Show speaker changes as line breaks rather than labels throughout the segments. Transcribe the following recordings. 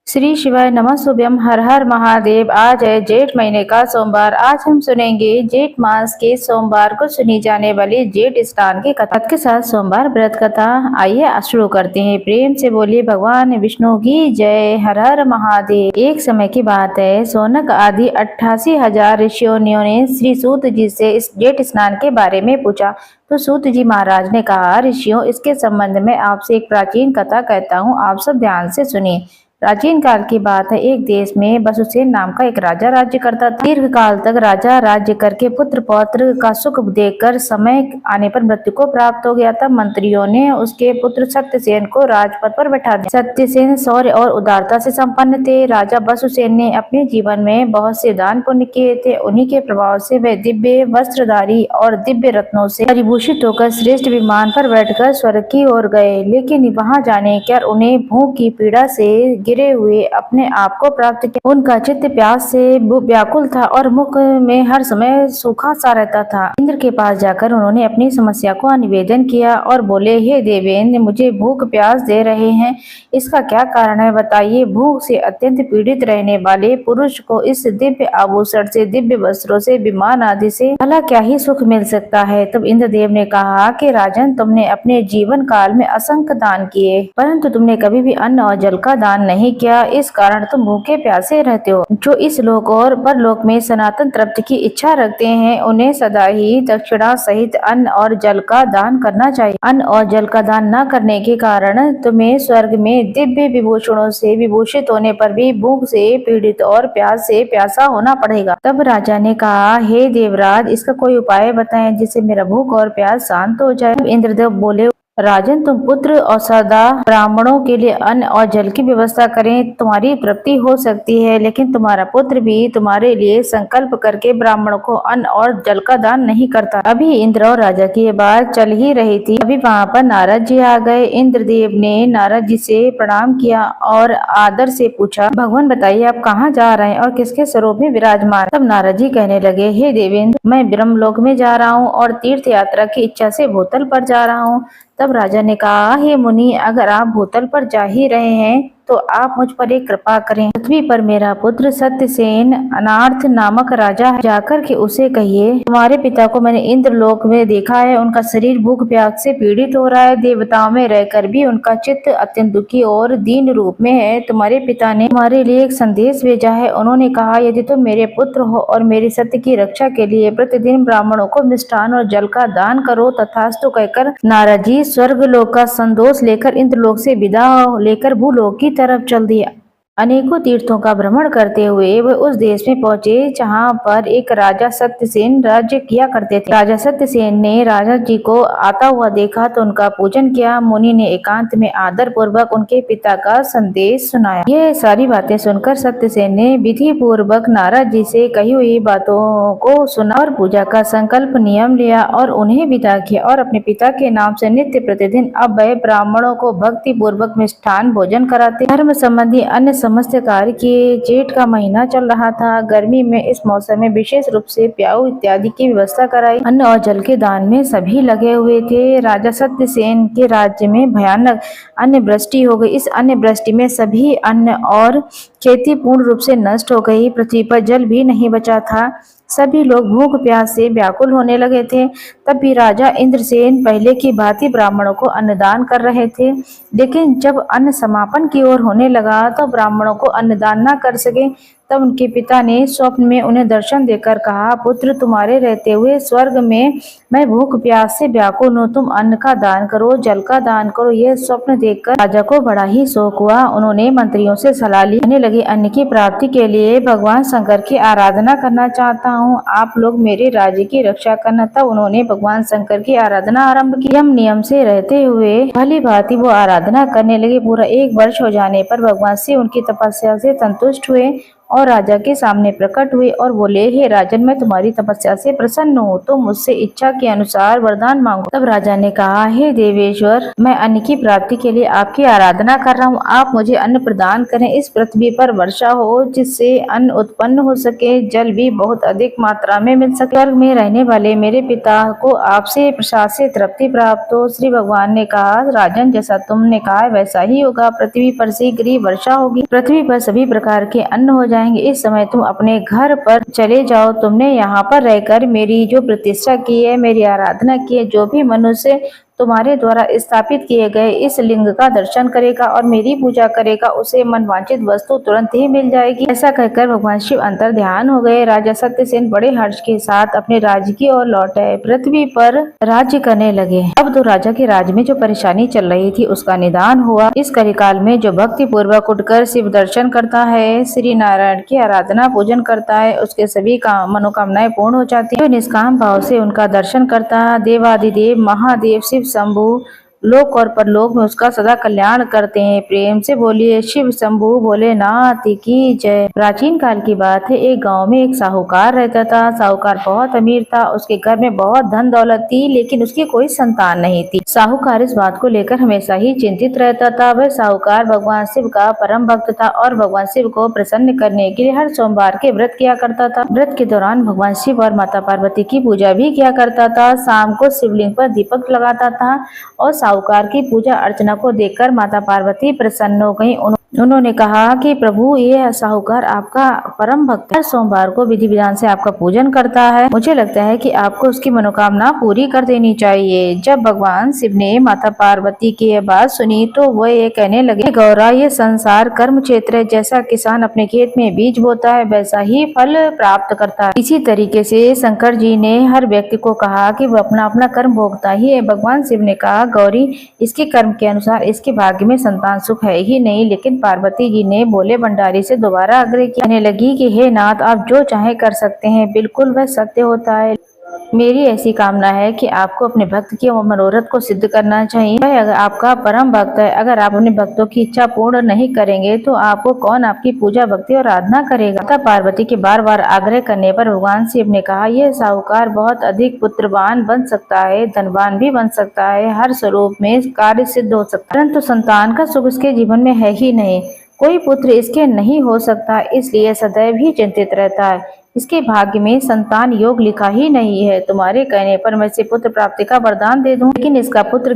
श्री शिवाय नमः शुभम हर हर महादेव। आज है जेठ महीने का सोमवार। आज हम सुनेंगे जेठ मास के सोमवार को सुनी जाने वाली जेठ स्नान की कथा के साथ सोमवार व्रत कथा। आइए शुरू करते हैं। प्रेम से बोलिए भगवान विष्णु की जय। हर हर महादेव। एक समय की बात है, सोनक आदि 88,000 ऋषियों ने श्री सूत जी से इस जेठ स्नान के बारे में पूछा। तो सूत जी महाराज ने कहा, ऋषियों, इसके संबंध में आपसे एक प्राचीन कथा कहता हूँ, आप सब ध्यान से सुनिए। प्राचीन काल की बात है, एक देश में वसुसेन नाम का एक राजा राज्य करता था। दीर्घ काल तक राजा राज्य करके पुत्र पौत्र का सुख देखकर समय आने पर मृत्यु को प्राप्त हो गया था। मंत्रियों ने उसके पुत्र सत्यसेन को राजपद पर बैठा दिया। सत्यसेन शौर्य और उदारता से संपन्न थे। राजा वसुसेन ने अपने जीवन में बहुत से दान पुण्य किए थे। उन्हीं के प्रभाव से वे दिव्य वस्त्रधारी और दिव्य रत्नों से परिभूषित होकर श्रेष्ठ विमान पर बैठकर स्वर्ग की ओर गए। लेकिन वहां जाने कर उन्हें भूख की पीड़ा से गिरे हुए अपने आप को प्राप्त किया। उनका चित्त प्यास से व्याकुल था और मुख में हर समय सूखा सा रहता था। इंद्र के पास जाकर उन्होंने अपनी समस्या को निवेदन किया और बोले, हे देवेंद्र, मुझे भूख प्यास दे रहे हैं, इसका क्या कारण है, बताइए। भूख से अत्यंत पीड़ित रहने वाले पुरुष को इस दिव्य आभूषण से, दिव्य वस्त्रों से, विमान आदि से भला क्या ही सुख मिल सकता है। तब इंद्रदेव ने कहा कि राजन, तुमने अपने जीवन काल में असंख्य दान किए, परंतु तुमने कभी भी अन्न और जल का दान नहीं किया। इस कारण तुम भूखे प्यासे रहते हो। जो इस लोक और परलोक में सनातन तृप्ति की इच्छा रखते हैं, उन्हें सदा ही दक्षिणा सहित अन्न और जल का दान करना चाहिए। अन्न और जल का दान न करने के कारण तुम्हें स्वर्ग में दिव्य विभूषणों से विभूषित होने पर भी भूख से पीड़ित और प्यास से प्यासा होना पड़ेगा। तब राजा ने कहा, हे देवराज, इसका कोई उपाय बताएं जिससे मेरा भूख और प्यास शांत हो जाए। इंद्रदेव बोले, राजन, तुम पुत्र और सदा ब्राह्मणों के लिए अन्न और जल की व्यवस्था करें, तुम्हारी तृप्ति हो सकती है। लेकिन तुम्हारा पुत्र भी तुम्हारे लिए संकल्प करके ब्राह्मणों को अन्न और जल का दान नहीं करता। अभी इंद्र और राजा की ये बात चल ही रही थी, अभी वहां पर नारद जी आ गए। इंद्रदेव ने नारद जी से प्रणाम किया और आदर से पूछा, भगवान बताइए, आप कहाँ जा रहे हैं और किसके स्वरूप में विराजमान। तब नारद जी कहने लगे, हे देवेंद्र, मैं ब्रह्मलोक में जा रहा हूँ और तीर्थ यात्रा की इच्छा से भूतल पर जा रहा हूँ। तब राजा ने कहा, हे मुनि, अगर आप भूतल पर जा ही रहे हैं तो आप मुझ पर एक कृपा करें। पृथ्वी पर मेरा पुत्र सत्यसेन अनार्थ नामक राजा है, जाकर के उसे कहिए, तुम्हारे पिता को मैंने इंद्रलोक में देखा है, उनका शरीर भूख प्यास से पीड़ित हो रहा है, देवताओं में रहकर भी उनका चित्त अत्यंत दुखी और दीन रूप में है। तुम्हारे पिता ने तुम्हारे लिए एक संदेश भेजा है। उन्होंने कहा, यदि तुम मेरे पुत्र हो और मेरे सत्य की रक्षा के लिए प्रतिदिन ब्राह्मणों को मिष्ठान और जल का दान करो, तथास्तु कहकर नारद जी स्वर्गलोक का संतोष लेकर इंद्रलोक से विदा लेकर भूलोक की तरफ चल दिया। अनेकों तीर्थों का भ्रमण करते हुए वे उस देश में पहुंचे जहां पर एक राजा सत्यसेन राज्य किया करते थे। राजा सत्यसेन ने राजा जी को आता हुआ देखा तो उनका पूजन किया। मुनि ने एकांत में आदर पूर्वक उनके पिता का संदेश सुनाया। ये सारी बातें सुनकर सत्यसेन ने विधि पूर्वक नारद जी से कही हुई बातों को सुना और पूजा का संकल्प नियम लिया और उन्हें विदा किया और अपने पिता के नाम से नित्य प्रतिदिन अब वह ब्राह्मणों को भक्ति पूर्वक मिष्ठान भोजन कराते। धर्म संबंधी अन्य समस्त कार्य किए। जेठ का महीना चल रहा था। गर्मी में इस मौसम में विशेष रूप से प्याऊ इत्यादि की व्यवस्था कराई। अन्न और जल के दान में सभी लगे हुए थे। राजा सत्यसेन के राज्य में भयानक अन्न वृष्टि हो गई। इस अन्न वृष्टि में सभी अन्न और खेती पूर्ण रूप से नष्ट हो गई। पृथ्वी पर जल भी नहीं बचा था। सभी लोग भूख प्यास से व्याकुल होने लगे थे। तब भी राजा इंद्रसेन पहले की भांति ब्राह्मणों को अन्नदान कर रहे थे। लेकिन जब अन्न समापन की ओर होने लगा तो ब्राह्मणों को अन्नदान न कर सके। तब उनके पिता ने स्वप्न में उन्हें दर्शन देकर कहा, पुत्र, तुम्हारे रहते हुए स्वर्ग में मैं भूख प्यास से व्याकुल हूँ, तुम अन्न का दान करो, जल का दान करो। यह स्वप्न देखकर राजा को बड़ा ही शोक हुआ। उन्होंने मंत्रियों से सलाह ली। कहने लगे, अन्न की प्राप्ति के लिए भगवान शंकर की आराधना करना चाहता हूँ, आप लोग मेरे राज्य की रक्षा करना। तब उन्होंने भगवान शंकर की आराधना आरंभ की। यम नियम से रहते हुए भली भांति वो आराधना करने लगे। पूरा 1 वर्ष हो जाने पर भगवान शिव उनकी तपस्या से संतुष्ट हुए। और राजा के सामने प्रकट हुए और बोले, हे राजन, मैं तुम्हारी तपस्या से प्रसन्न हूँ, तो मुझसे इच्छा के अनुसार वरदान मांगो। तब राजा ने कहा, हे देवेश्वर, मैं अन्न की प्राप्ति के लिए आपकी आराधना कर रहा हूँ। आप मुझे अन्न प्रदान करें। इस पृथ्वी पर वर्षा हो जिससे अन्न उत्पन्न हो सके, जल भी बहुत अधिक मात्रा में मिल सके। स्वर्ग में रहने वाले मेरे पिता को आपसे प्रसाद से तृप्ति प्राप्त हो। श्री भगवान ने कहा, राजन, जैसा तुमने कहा वैसा ही होगा। पृथ्वी पर शीघ्र ही वर्षा होगी। पृथ्वी पर सभी प्रकार के अन्न हो जाएंगे। इस समय तुम अपने घर पर चले जाओ। तुमने यहाँ पर रहकर मेरी जो प्रतिष्ठा की है, मेरी आराधना की है, जो भी मनुष्य तुम्हारे द्वारा स्थापित किए गए इस लिंग का दर्शन करेगा और मेरी पूजा करेगा, उसे मनवांछित वस्तु तुरंत ही मिल जाएगी। ऐसा कहकर भगवान शिव अंतर ध्यान हो गए। राजा सत्यसेन बड़े हर्ष के साथ अपने राज्य की ओर लौटे, पृथ्वी पर राज्य करने लगे। अब तो राजा के राज्य में जो परेशानी चल रही थी उसका निदान हुआ। इस कलिकाल में जो भक्ति पूर्वक उठकर शिव दर्शन करता है, श्री नारायण की आराधना पूजन करता है, उसके सभी मनोकामनाएं पूर्ण हो जाती है। जो निष्काम भाव से उनका दर्शन करता है, देवादिदेव महादेव शिव शंभु लोक और परलोक में उसका सदा कल्याण करते हैं। प्रेम से बोलिए शिव शंभु भोलेनाथ की जय। प्राचीन काल की बात है, एक गांव में एक साहूकार रहता था। साहूकार बहुत अमीर था, उसके घर में बहुत धन दौलत थी, लेकिन उसकी कोई संतान नहीं थी। साहूकार इस बात को लेकर हमेशा ही चिंतित रहता था। वह साहूकार भगवान शिव का परम भक्त था और भगवान शिव को प्रसन्न करने के लिए हर सोमवार के व्रत किया करता था। व्रत के दौरान भगवान शिव और माता पार्वती की पूजा भी किया करता था। शाम को शिवलिंग पर दीपक लगाता था और साहूकार की पूजा अर्चना को देखकर माता पार्वती प्रसन्न हो गईं। उन्होंने कहा कि प्रभु, ये साहूकार आपका परम भक्त है, हर सोमवार को विधि विधान से आपका पूजन करता है। मुझे लगता है कि आपको उसकी मनोकामना पूरी कर देनी चाहिए। जब भगवान शिव ने माता पार्वती की यह बात सुनी तो वह ये कहने लगे, गौरा, ये संसार कर्म क्षेत्र है। जैसा किसान अपने खेत में बीज बोता है, वैसा ही फल प्राप्त करता है। इसी तरीके से शंकर जी ने हर व्यक्ति को कहा कि वह अपना अपना कर्म भोगता ही है। भगवान शिव ने कहा, गौरी, इसके कर्म के अनुसार इसके भाग्य में संतान सुख है ही नहीं। लेकिन पार्वती जी ने भोले भंडारी से दोबारा आग्रह किया। कहने लगी कि हे नाथ, आप जो चाहे कर सकते हैं, बिल्कुल वह सत्य होता है। मेरी ऐसी कामना है कि आपको अपने भक्त की मनोरथ को सिद्ध करना चाहिए। वह अगर आपका परम भक्त है, अगर आप अपने भक्तों की इच्छा पूर्ण नहीं करेंगे तो आपको कौन आपकी पूजा भक्ति और आराधना करेगा। तब पार्वती के बार बार आग्रह करने पर भगवान शिव ने कहा, यह साहूकार बहुत अधिक पुत्रवान बन सकता है, धनवान भी बन सकता है, हर स्वरूप में कार्य सिद्ध हो सकता है, परंतु संतान का सुख इसके जीवन में है ही नहीं। कोई पुत्र इसके नहीं हो सकता, इसलिए सदैव ही चिंतित रहता है। इसके भाग्य में संतान योग लिखा ही नहीं है। तुम्हारे कहने पर मैं इसे पुत्र प्राप्ति का वरदान दे दूं, लेकिन इसका पुत्र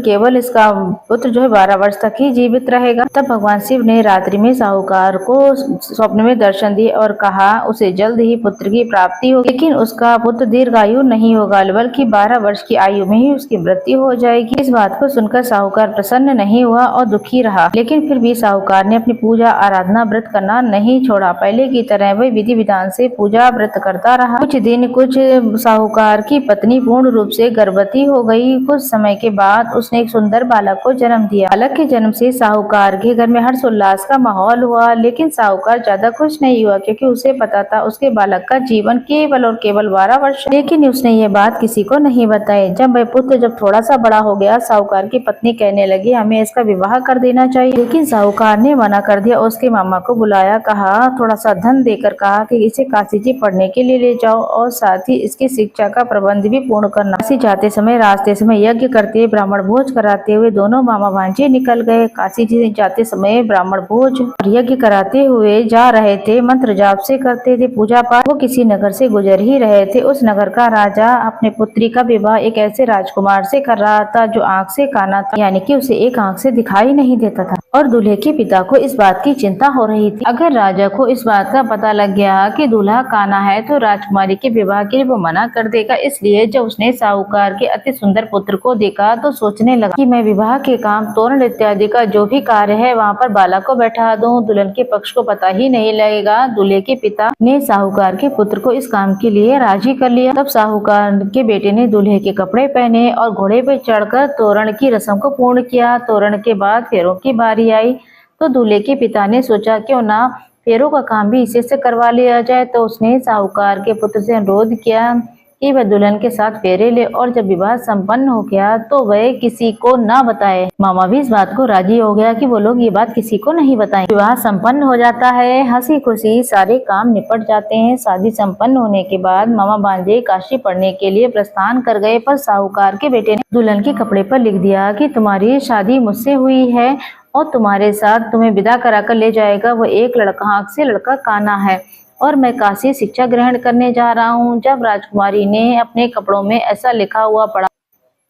जो है 12 वर्ष तक ही जीवित रहेगा। तब भगवान शिव ने रात्रि में साहूकार को स्वप्न में दर्शन दिए और कहा, उसे जल्द ही पुत्र की प्राप्ति होगी, लेकिन उसका पुत्र दीर्घायु नहीं होगा, बल्कि 12 वर्ष की आयु में ही उसकी मृत्यु हो जाएगी। इस बात को सुनकर साहूकार प्रसन्न नहीं हुआ और दुखी रहा, लेकिन फिर भी साहूकार ने अपनी पूजा आराधना व्रत करना नहीं छोड़ा। पहले की तरह वह विधि विधान से पूजा व्रत करता रहा। कुछ साहूकार की पत्नी पूर्ण रूप से गर्भवती हो गई। कुछ समय के बाद उसने एक सुंदर बालक को जन्म दिया। बालक के जन्म से साहूकार के घर में हर्षोल्लास का माहौल हुआ, लेकिन साहूकार ज्यादा खुश नहीं हुआ, क्योंकि उसे पता था उसके बालक का जीवन केवल और केवल 12 वर्ष। लेकिन उसने ये बात किसी को नहीं बताई। जब वह पुत्र जब थोड़ा सा बड़ा हो गया, साहूकार की पत्नी कहने लगी, हमें इसका विवाह कर देना चाहिए, लेकिन साहूकार ने मना कर दिया। उसके मामा को बुलाया, कहा, थोड़ा सा धन देकर कहा कि इसे काशी जी पढ़ने के लिए ले जाओ और साथ ही इसकी शिक्षा का प्रबंध भी पूर्ण करना। काशी जाते समय रास्ते समय यज्ञ करते, ब्राह्मण भोज कराते हुए दोनों मामा भांजे निकल गए। काशी जी जाते समय ब्राह्मण भोज और यज्ञ कराते हुए जा रहे थे, मंत्र जाप से करते थे पूजा पाठ। वो किसी नगर से गुजर ही रहे थे। उस नगर का राजा अपने पुत्री का विवाह एक ऐसे राजकुमार से कर रहा था जो आंख से काना था, यानी कि उसे एक आंख से दिखाई नहीं देता था, और दूल्हे के पिता को इस बात की चिंता हो रही थी। अगर राजा को इस बात का पता लग गया कि दूल्हा काना है तो राजकुमारी के विवाह के लिए वो मना कर देगा। इसलिए जब उसने साहूकार के अति सुंदर पुत्र को देखा तो सोचने लगा कि मैं विवाह के काम, तोरण इत्यादि का जो भी कार्य है वहाँ पर बालक को बैठा दूं, दुल्हन के पक्ष को पता ही नहीं लगेगा। दूल्हे के पिता ने साहूकार के पुत्र को इस काम के लिए राजी कर लिया। तब साहूकार के बेटे ने दूल्हे के कपड़े पहने और घोड़े पे चढ़कर तोरण की रस्म को पूर्ण किया। तोरण के बाद फेरों की बारी आई तो दूल्हे के पिता ने सोचा, क्यों ना फेरों का काम भी इसी से करवा लिया जाए। तो उसने साहूकार के पुत्र से अनुरोध किया कि वह दुल्हन के साथ फेरे ले और जब विवाह संपन्न हो गया तो वह किसी को ना बताए। मामा भी इस बात को राजी हो गया कि वो लोग ये बात किसी को नहीं बताएं। विवाह संपन्न हो जाता है, हंसी खुशी सारे काम निपट जाते हैं। शादी संपन्न होने के बाद मामा भांजे काशी पढ़ने के लिए प्रस्थान कर गए, पर साहूकार के बेटे ने दुल्हन के कपड़े पर लिख दिया कि तुम्हारी शादी मुझसे हुई है और तुम्हारे साथ तुम्हें विदा कराकर ले जाएगा वो एक लड़का, आँख से लड़का काना है और मैं काशी शिक्षा ग्रहण करने जा रहा हूँ। जब राजकुमारी ने अपने कपड़ों में ऐसा लिखा हुआ पढ़ा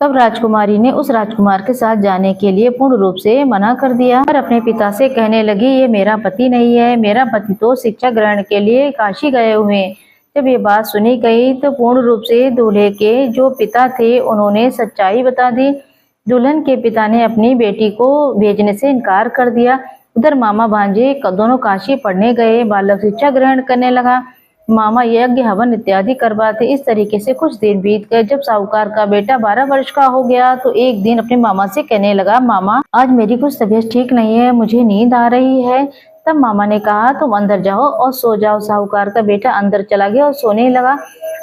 तब राजकुमारी ने उस राजकुमार के साथ जाने के लिए पूर्ण रूप से मना कर दिया और अपने पिता से कहने लगी, ये मेरा पति नहीं है, मेरा पति तो शिक्षा ग्रहण के लिए काशी गए हुए हैं। जब ये बात सुनी गई तो पूर्ण रूप से दूल्हे के जो पिता थे उन्होंने सच्चाई बता दी। दुल्हन के पिता ने अपनी बेटी को भेजने से इनकार कर दिया। उधर मामा भांजे दोनों काशी पढ़ने गए। बालक शिक्षा ग्रहण करने लगा, मामा यज्ञ हवन इत्यादि करवाते। इस तरीके से कुछ दिन बीत गए। जब साहूकार का बेटा 12 वर्ष का हो गया तो एक दिन अपने मामा से कहने लगा, मामा आज मेरी कुछ तबीयत ठीक नहीं है, मुझे नींद आ रही है। तब मामा ने कहा, तुम अंदर जाओ और सो जाओ। साहूकार का बेटा अंदर चला गया और सोने लगा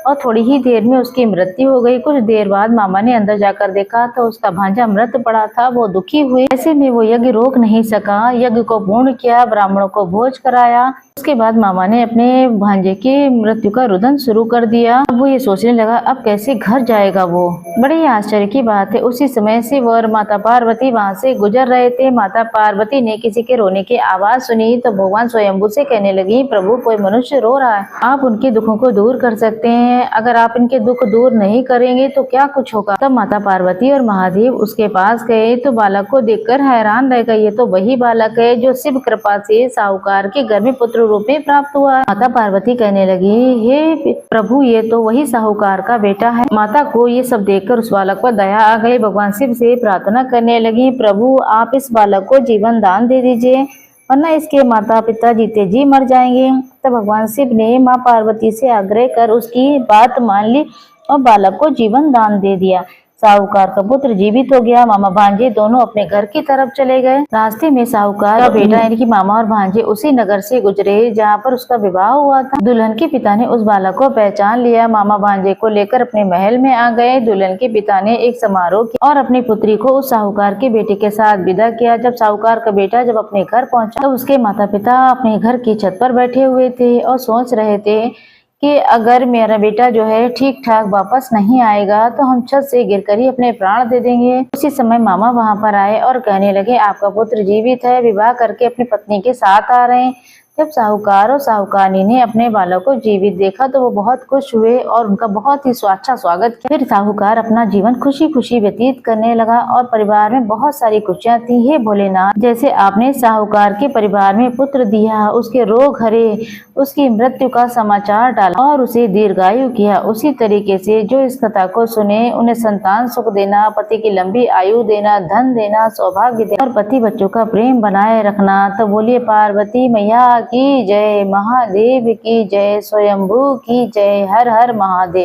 और थोड़ी ही देर में उसकी मृत्यु हो गई। कुछ देर बाद मामा ने अंदर जाकर देखा तो उसका भांजा मृत पड़ा था। वो दुखी हुए, ऐसे में वो यज्ञ रोक नहीं सका। यज्ञ को पूर्ण किया, ब्राह्मणों को भोज कराया। उसके बाद मामा ने अपने भांजे की मृत्यु का रुदन शुरू कर दिया। अब वो ये सोचने लगा, अब कैसे घर जाएगा वो। बड़ी आश्चर्य की बात है, उसी समय शिव और माता पार्वती वहां से गुजर रहे थे। माता पार्वती ने किसी के रोने की आवाज सुनी तो भगवान स्वयंभू से कहने लगी, प्रभु कोई मनुष्य रो रहा है, आप उनके दुखों को दूर कर सकते हैं। अगर आप इनके दुख दूर नहीं करेंगे तो क्या कुछ होगा। तब माता पार्वती और महादेव उसके पास गए तो बालक को देखकर हैरान रह गए। ये तो वही बालक है जो शिव कृपा से साहूकार के घर में पुत्र रूप में प्राप्त हुआ। माता पार्वती कहने लगी, हे प्रभु ये तो वही साहूकार का बेटा है। माता को ये सब देखकर उस बालक पर दया आ गई। भगवान शिव से प्रार्थना करने लगी, प्रभु आप इस बालक को जीवन दान दे दीजिए वरना इसके माता पिता जीते जी मर जाएंगे। तब भगवान शिव ने माँ पार्वती से आग्रह कर उसकी बात मान ली और बालक को जीवन दान दे दिया। साहूकार का पुत्र जीवित हो गया। मामा भांजे दोनों अपने घर की तरफ चले गए। रास्ते में साहूकार का बेटा यानी कि मामा और भांजे उसी नगर से गुजरे जहाँ पर उसका विवाह हुआ था। दुल्हन के पिता ने उस बालक को पहचान लिया। मामा भांजे को लेकर अपने महल में आ गए। दुल्हन के पिता ने एक समारोह किया और अपनी पुत्री को उस साहूकार के बेटे के साथ विदा किया। जब साहूकार का बेटा जब अपने घर पहुंचा तो उसके माता पिता अपने घर की छत पर बैठे हुए थे और सोच रहे थे कि अगर मेरा बेटा जो है ठीक ठाक वापस नहीं आएगा तो हम छत से गिरकर ही अपने प्राण दे देंगे। उसी समय मामा वहां पर आए और कहने लगे, आपका पुत्र जीवित है, विवाह करके अपनी पत्नी के साथ आ रहे हैं। जब साहूकार और साहूकारनी ने अपने बालक को जीवित देखा तो वो बहुत खुश हुए और उनका बहुत ही अच्छा स्वागत किया। फिर साहूकार अपना जीवन खुशी खुशी व्यतीत करने लगा और परिवार में बहुत सारी खुशियां थी। हे भोलेनाथ, जैसे आपने साहूकार के परिवार में पुत्र दिया, उसके रोग हरे, उसकी मृत्यु का समाचार डाला और उसे दीर्घायु किया, उसी तरीके से जो इस कथा को सुने उन्हें संतान सुख देना, पति की लंबी आयु देना, धन देना, सौभाग्य देना और पति बच्चों का प्रेम बनाए रखना। तो बोलिए पार्वती मैया की जय, महादेव की जय, स्वयंभू की जय, हर हर महादेव।